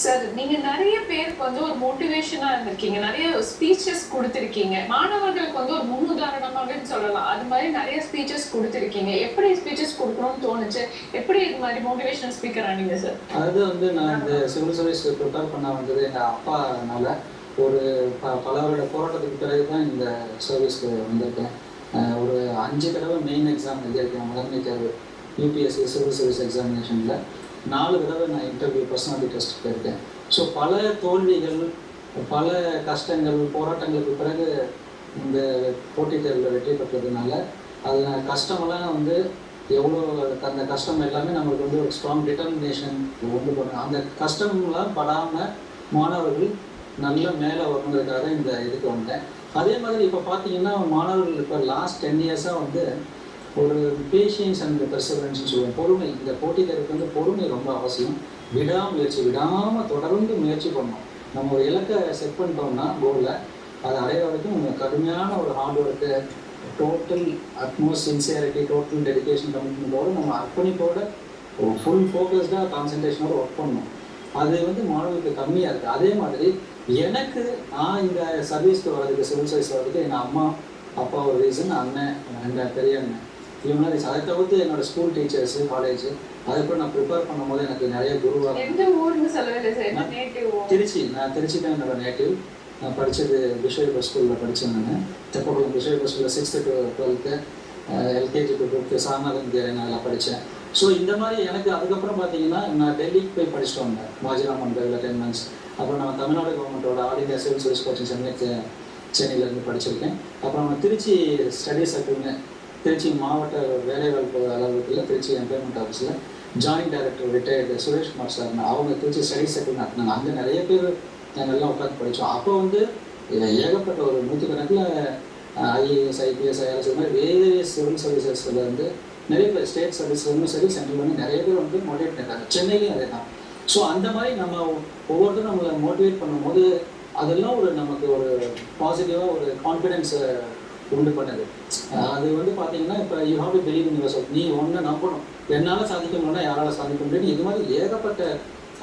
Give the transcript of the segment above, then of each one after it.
Sir, நீங்க நெறைய பேருக்கு வந்து ஒரு மோட்டிவேஷனா இருந்திருக்கீங்க. நெறைய ஸ்பீச்சஸ் குடுத்திருக்கீங்க. மாணவர்களுக்கு வந்து ஒரு முன்னுதாரணமாகன்னு சொல்லலாம். அது மாரி நெறைய ஸ்பீச்சஸ் குடுத்திருக்கீங்க. எப்படி ஸ்பீச்சஸ் குடுக்கணும்னு தோணுச்சு? எப்படி இது மாரி மோட்டிவேஷனல் ஸ்பீக்கர் ஆனீங்க சார்? அதாவது வந்து நான் இந்த சிவில் சர்வீஸ் ப்ரிப்பேர் பண்ண வந்தது எங்கள் அப்பானால. ஒரு பல வருட போராட்டத்துக்கு பிறகு தான் இந்த சர்வீஸ்க்கு வந்திருக்கேன். ஒரு 5 தடவை மெயின் எக்ஸாம் எழுதியிருக்கேன். முதன்மை தேர்வு யூபிஎஸ்சி சிவில் சர்வீஸ் எக்ஸாமினேஷனில் 4 தடவை நான் இன்டர்வியூ பர்சனாலிட்டி டெஸ்ட் போயிருக்கேன். ஸோ பல தோல்விகள், பல கஷ்டங்கள், போராட்டங்களுக்கு பிறகு இந்த போட்டித் தேர்வில் வெற்றி பெற்றதுனால அதில் கஷ்டமெல்லாம் வந்து எவ்வளோ அந்த கஷ்டம் எல்லாமே நம்மளுக்கு வந்து ஒரு ஸ்ட்ராங் டிட்டர்மினேஷன் கொண்டு போகணும். அந்த கஷ்டம்லாம் படாமல் மாணவர்கள் நல்ல மேலே வரணுங்கிறதுக்காக இந்த இதுக்கு வந்தேன். அதே மாதிரி இப்போ பார்த்தீங்கன்னா மாணவர்கள் இப்போ லாஸ்ட் 10 இயர்ஸாக வந்து ஒரு பேஷியன்ஸ் அண்ட் பெர்சவரன்ஸ்னு சொல்லுவோம். பொறுமை. இந்த போட்டித் தேர்வுக்கு வந்து பொறுமை ரொம்ப அவசியம். விடாமுயற்சி, விடாமல் தொடர்ந்து முயற்சி பண்ணணும். நம்ம ஒரு இலக்கை செட் பண்ணிட்டோம்னா கோலில் அதை அடையிற வரைக்கும் கடுமையான ஒரு hard work, total utmost sincerity, total dedication, கமிட்மெண்ட்டோடு நம்ம அர்ப்பணிப்போட ஒரு ஃபுல் ஃபோக்கஸ்டாக கான்சன்ட்ரேஷனோடு ஒர்க் பண்ணணும். அது வந்து மாணவர்களுக்கு கம்மியாக இருக்குது. அதே மாதிரி எனக்கு நான் இந்த சர்வீஸ்க்கு வர்றதுக்கு, சிவில் சர்வீஸ் வர்றதுக்கு எங்கள் அம்மா அப்பா ஒரு ரீசன், அண்ணன், எங்கள் பெரிய அண்ணன் இவங்க ரீசன். அதை தவிர்த்து என்னோடய ஸ்கூல் டீச்சர்ஸு, காலேஜ், அதுக்கப்புறம் நான் ப்ரிப்பேர் பண்ணும்போது எனக்கு நிறைய குருவாக. திருச்சி. நான் திருச்சி தான் என்னோட நேட்டிவ். நான் படித்தது பிஷோயப்பா ஸ்கூலில் படித்தேன். நான் தெப்பக்குளம் பிஷோயப்பா ஸ்கூலில் 6th to 12th, LKG to 5th Saminathan Vidyalaya நான் படித்தேன். ஸோ இந்த மாதிரி எனக்கு அதுக்கப்புறம் பார்த்தீங்கன்னா நான் டெல்லிக்கு போய் படிச்சுட்டு வந்தேன். மாஜிராமன் பேரில் 10 months. அப்புறம் நான் தமிழ்நாடு கவர்மெண்ட்டோட all India civil service coaching centre சென்னையிலேருந்து படிச்சிருக்கேன். அப்புறம் நான் திருச்சி ஸ்டடி சர்க்கிள்னு, திருச்சி மாவட்ட வேலைவாய்ப்பு அலுவலகத்தில், திருச்சி எம்ப்ளாய்மெண்ட் ஆஃபீஸில் joint director retired Sureshkumar sir அவங்க திருச்சி ஸ்டடி சர்க்கிள் நடத்தினாங்க. அங்கே நிறைய பேர் நாங்கள்லாம் உட்காந்து படித்தோம். அப்போ வந்து ஏகப்பட்ட ஒரு 100கணக்கில் ஐஏஎஸ், ஐபிஎஸ், ஐஆர்எஸ் இது மாதிரி வேரியஸ் சிவில் சர்வீசஸ்லேருந்து நிறைய பேர், ஸ்டேட் சர்வீஸ்லேருந்து சரி, சென்ட்ரல்லேருந்து நிறைய பேர் வந்து மோட்டிவேட் பண்ணிட்டாங்க. சென்னையிலையும் அதே தான். ஸோ அந்த மாதிரி நம்ம ஒவ்வொருத்தரும் நம்மளை மோட்டிவேட் பண்ணும்போது அதெல்லாம் ஒரு நமக்கு ஒரு பாசிட்டிவாக ஒரு கான்ஃபிடென்ஸை உண்டு பண்ணுது. அது வந்து பார்த்தீங்கன்னா இப்போ you have to believe in your self. நீ ஒன்றை நம்பணும். என்னால் சாதிக்க முடியும்னா யாரால் சாதிக்க முடியும். இது மாதிரி ஏகப்பட்ட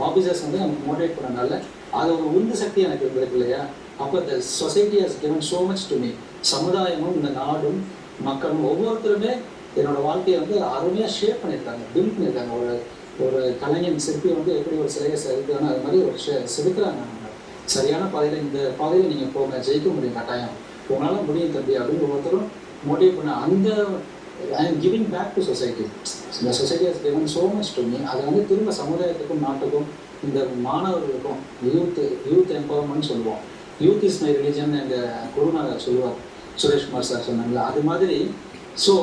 ஆஃபீஸர்ஸ் வந்து நமக்கு மோட்டிவேட் பண்ணனால அது ஒரு உந்து சக்தி எனக்கு இருந்திருக்கு இல்லையா. அப்போ the society has given so much to me. சமுதாயமும் இந்த நாடும் மக்களும் ஒவ்வொருத்தருமே என்னோடய வாழ்க்கையை வந்து அருமையாக ஷேப் பண்ணியிருக்காங்க, பில்ட் பண்ணியிருக்காங்க. ஒரு கலைஞன் சிற்பி வந்து எப்படி ஒரு சிலையை செதுக்கிறானோ அது மாதிரி ஒரு செதுக்கிறாங்க. சரியான பாதையில், இந்த பாதையில் நீங்கள் போங்க, ஜெயிக்க முடியும், கட்டாயம் உங்களால் முடியும் தம்பி அப்படின்னு ஒவ்வொருத்தரும் மோட்டிவேட் பண்ண. அந்த I am giving back to society. இந்த society has given so much to me. அதை வந்து திரும்ப சமுதாயத்துக்கும் நாட்டுக்கும் இந்த மாணவர்களுக்கும் யூத் எம்பவர்மெண்ட் சொல்லுவோம். யூத் இஸ் மை ரிலிஜன் எங்கள் குருநாதர் சொல்லுவார், சுரேஷ்குமார் சார் சொன்னாங்களா, அது மாதிரி. ஸோ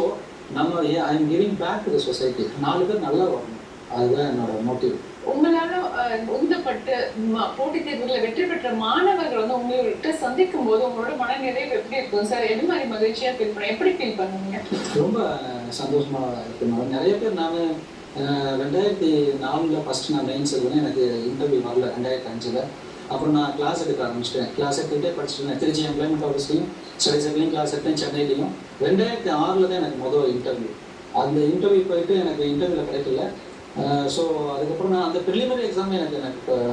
நம்ம I am giving back to the society. 4 பேர் நல்லா வரணும், அதுதான் என்னோட மோட்டிவ். உங்களால உந்தப்பட்டு போட்டித் தேர்வுகளை வெற்றி பெற்ற மாணவர்கள் வந்து உங்கள்கிட்ட சந்திக்கும் போது உங்களோட மனநிறைவு எப்படி இருக்கும் சார்? எது மாதிரி மகிழ்ச்சியா ஃபீல் பண்ண, எப்படி ஃபீல் பண்ணுவீங்க? ரொம்ப சந்தோஷமா இருக்கு. நிறைய பேர் நான் 2004 ஃபர்ஸ்ட் நான் மெயின்ஸ் எழுதுனேன். எனக்கு இன்டர்வியூ வரல 2005. அப்புறம் நான் கிளாஸ் எடுக்க ஆரம்பிச்சிட்டேன். கிளாஸ் எடுத்துகிட்டே படிச்சுட்டேன். திருச்சி எம்ப்ளாய்மெண்ட் ஆஃபீஸ்லையும் ஸ்டடி சர்க்கிளையும் கிளாஸ் எடுத்தேன். சென்னையிலையும் 2006 தான் எனக்கு முதல் இன்டர்வியூ. அந்த இன்டர்வியூ போயிட்டு எனக்கு இன்டர்வியூவில் கிடைக்கல. ஸோ அதுக்கப்புறம் நான் அந்த ப்ரிலிமினரி எக்ஸாம் எனக்கு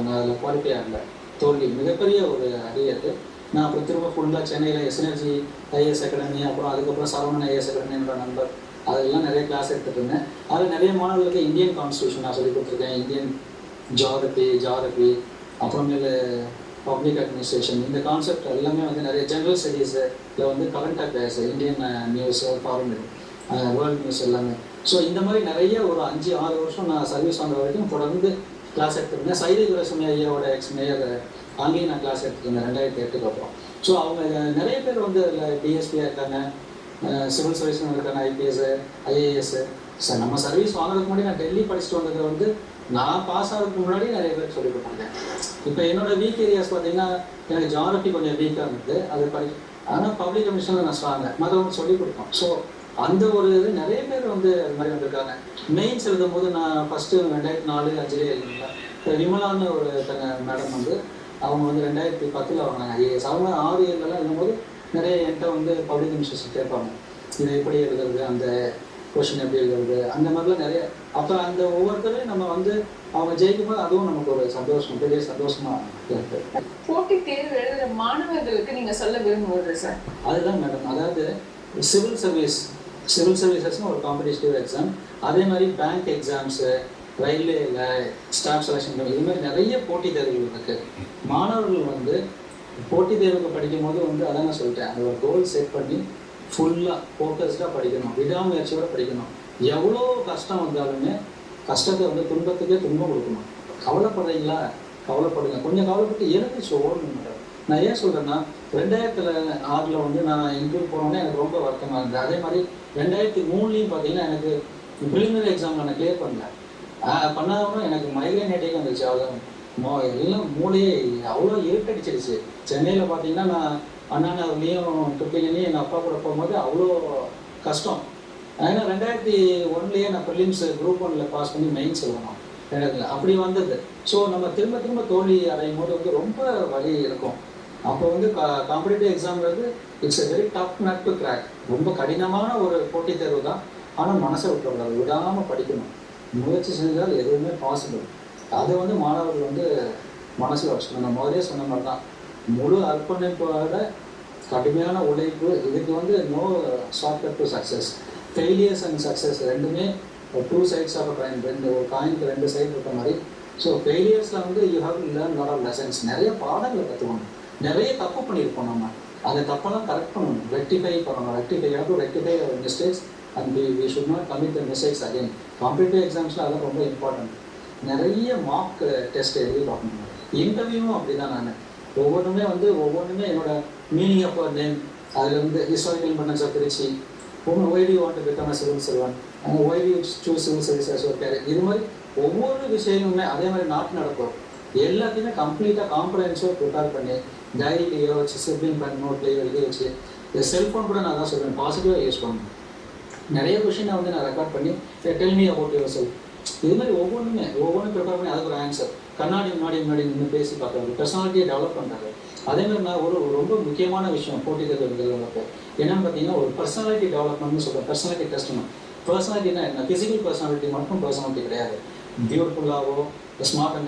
நான் அதில் குவாலிஃபை ஆகல. தோல்வி மிகப்பெரிய ஒரு அரியது. நான் அப்புறம் திரும்ப ஃபுல்லாக சென்னையில் எஸ்என்எர்ஜி ஐஏஎஸ் அகாடமி, அப்புறம் அதுக்கப்புறம் சரவணன் ஐஏஎஸ் அகாடமி என்னோட நண்பர், அதெல்லாம் நிறைய கிளாஸ் எடுத்துகிட்டு இருந்தேன். அதில் நிறைய மாணவர்களுக்கு இந்தியன் கான்ஸ்டியூஷன் நான் சொல்லிக் கொடுத்துருக்கேன். இந்தியன் ஜியாகிரபி, அப்புறமேல பப்ளிக் அட்மினிஸ்ட்ரேஷன், இந்த கான்செப்ட் எல்லாமே வந்து நிறைய ஜென்ரல் ஸ்டடீஸில் வந்து current affairs, Indian news, foreign world news எல்லாமே. ஸோ இந்த மாதிரி நிறைய ஒரு 5-6 வருஷம் நான் சர்வீஸ் வந்த வரைக்கும் தொடர்ந்து கிளாஸ் எடுத்துருந்தேன். சைதை துரைசாமி ஐயாவோட எக்ஸ் மேயர் அங்கேயும் நான் கிளாஸ் எடுத்துருந்தேன் 2008 அப்புறம். ஸோ அவங்க நிறைய பேர் வந்து அதில் டிஎஸ்பியாக இருக்காங்க, சிவில் சர்வீஸ்னு இருக்காங்க, ஐபிஎஸ், ஐஏஎஸ். சார் நம்ம சர்வீஸ் வாங்குறதுக்கு முன்னாடி நான் டெல்லி படிச்சுட்டு வந்தது வந்து நான் பாஸ் ஆகிறதுக்கு முன்னாடி நிறைய பேர் சொல்லிக் கொடுத்தாங்க. இப்போ என்னோடய வீக் ஏரியாஸ் பார்த்தீங்கன்னா எனக்கு ஜியாகிரபி கொஞ்சம் வீக்காக இருந்தது, அது ஆனால் பப்ளிக் கமிஷனில் நான் ஸ்ட்ராங்க, மற்றவங்க சொல்லிக் கொடுத்தோம். ஸோ அந்த ஒரு இது நிறைய பேர் வந்து அது மாதிரி வந்திருக்காங்க. மெயின்ஸ் எழுதும் போது நான் ஃபஸ்ட்டு 2004-5 எழுதினேன். இப்போ விமலான்னு ஒரு மேடம் வந்து அவங்க வந்து 2010 வாங்கினாங்க ஐஏஎஸ். அவங்க 6-7 எழுதும்போது நிறைய என்கிட்ட வந்து பப்ளிக் கமிஷன்ஸ் கேட்பாங்க, இது எப்படி எழுதுறது, அந்த கொஷின் எப்படி எழுதுறது, அந்த மாதிரிலாம் நிறைய. அப்போ அந்த ஒவ்வொருத்தரையும் நம்ம வந்து அவங்க ஜெயிக்கும் போது அதுவும் நமக்கு ஒரு சந்தோஷம், பெரிய சந்தோஷமா இருக்கு. போட்டி தேர்வு எழுதுற மாணவர்களுக்கு நீங்க சொல்ல விரும்புவது சார்? அதுதான் மேடம், அதாவது சிவில் சர்வீசஸ்னு ஒரு காம்படிட்டிவ் எக்ஸாம், அதே மாதிரி பேங்க் எக்ஸாம்ஸு, ரயில்வேல ஸ்டாஃப் செலெக்ஷன், இது மாதிரி நிறைய போட்டித் தேர்வுகள் இருக்குது. மாணவர்கள் வந்து போட்டித் தேர்வுக்கு படிக்கும் போது வந்து அதான் நான் சொல்லிட்டேன், அந்த ஒரு கோல் செட் பண்ணி ஃபுல்லாக ஃபோக்கஸ்டாக படிக்கணும், விடாமுயற்சியோடு படிக்கணும். எவ்வளோ கஷ்டம் வந்தாலுமே கஷ்டத்தை வந்து துன்பத்துக்கே துன்பம் கொடுக்கணும். கவலைப்படுறீங்களா, கவலைப்படுங்க, கொஞ்சம் கவலைப்பட்டு எழுந்திரிச்சு ஓடணும் மேடம். நான் ஏன் சொல்கிறேன்னா, 2006 வந்து நான் இன்டர்வியூ போனோன்னே எனக்கு ரொம்ப வருத்தமாக இருந்தது. அதே மாதிரி 2003 பார்த்தீங்கன்னா எனக்கு ப்ரிலிமினரி எக்ஸாம் நான் கிளியர் பண்ணல. பண்ணாதவங்க எனக்கு மைக்ரைன் ஹெட்டேக் வந்துருச்சு. அவ்வளோ எல்லாம் மூளையே அவ்வளோ இருட்டடிச்சிருச்சு. சென்னையில் பார்த்தீங்கன்னா நான் அண்ணா நகர்லேயும் ட்ரிப்ளிங்லேயும் எங்கள் அப்பா கூட போகும்போது அவ்வளோ கஷ்டம். ஏன்னா 2001 நான் ப்ரிலிம்ஸ் குரூப் 1 பாஸ் பண்ணி மெயின்ஸ் எழுதணும் எனக்கு அப்படி வந்தது. ஸோ நம்ம திரும்ப திரும்ப தோல்வி அடையும் போது வந்து ரொம்ப வலி இருக்கும். அப்போ வந்து காம்படிட்டிவ் எக்ஸாம்ங்கிறது it's a very tough nut to crack. ரொம்ப கடினமான ஒரு போட்டித் தேர்வு தான். ஆனால் மனசை விட்டுக்கூடாது, விடாமல் படிக்கணும். முயற்சி செஞ்சால் எதுவுமே பாசிபிள். அதை வந்து மாணவர்கள் வந்து மனசில் வச்சுக்கணும். நான் முதலே சொன்ன மாதிரி தான், முழு அர்ப்பணிப்போட கடுமையான உழைப்பு. இதுக்கு வந்து no shortcut to success. Failures and success ரெண்டுமே two sides of a coin, ஒரு காயினுக்கு 2 சைடு இருக்க மாதிரி. ஸோ ஃபெயிலியர்ஸில் வந்து you have to learn lot of lessons. நிறைய பாடங்களை கற்றுக்கணும். நிறைய தப்பு பண்ணியிருப்போம் நம்ம, அந்த தப்பெல்லாம் கரெக்ட் பண்ணணும், ரெக்டிஃபை பண்ணணும். Rectify our mistakes and we should not commit the mistakes again. Competitive எக்ஸாம்ஸில் அதெல்லாம் ரொம்ப இம்பார்ட்டன்ட். நிறைய மார்க் டெஸ்ட் எழுதி பார்க்கணும். இன்டர்வியூவும் அப்படி தான். நான் ஒவ்வொன்றுமே என்னோட மீனிங் ஆஃப் அவர் நேம், அதில் வந்து historical importance of Trichy, why do you want to become a civil servant, why do you choose civil service as ஒரு கேரியர், இது மாதிரி ஒவ்வொரு விஷயமுமே. அதே மாதிரி நாட்டு நடக்கும் எல்லாத்தையுமே கம்ப்ளீட்டாக காம்ப்ரஹென்சிவாக ப்ரிப்பேர் பண்ணி டைரியிலேயோ வச்சு, சிப்ளிங் பண்ணி நோட்லேயோ எழுதி வச்சு, செல்ஃபோன் கூட நான் தான் சொல்லுவேன் பாசிட்டிவாக யூஸ் பண்ணணும். நிறைய கொஷினை வந்து நான் ரெக்கார்ட் பண்ணி tell me about your self, இது மாதிரி ஒவ்வொன்றும் ப்ரிப்பேர் பண்ணி அதுக்கு ஒரு ஆன்சர். கண்ணாடி முன்னாடி நின்று பேசி பார்க்குறது, பர்சனாலிட்டியை டெவலப் பண்ணுறது. அதே மாதிரி நான் ஒரு ரொம்ப முக்கியமான விஷயம் போட்டித் தேர்வுகளுக்கு என்னென்னு பார்த்தீங்கன்னா, ஒரு பர்சனாலிட்டி டெவலப்மெண்ட்னு சொல்கிறேன். Personality testament. பர்சனாலிட்டினா என்ன? ஃபிசிக்கல் பர்சனாலிட்டி மட்டும் பர்சனாலிட்டி கிடையாது. பியூட்டிஃபுல்லாகவோ ஸ்மார்ட் அண்ட்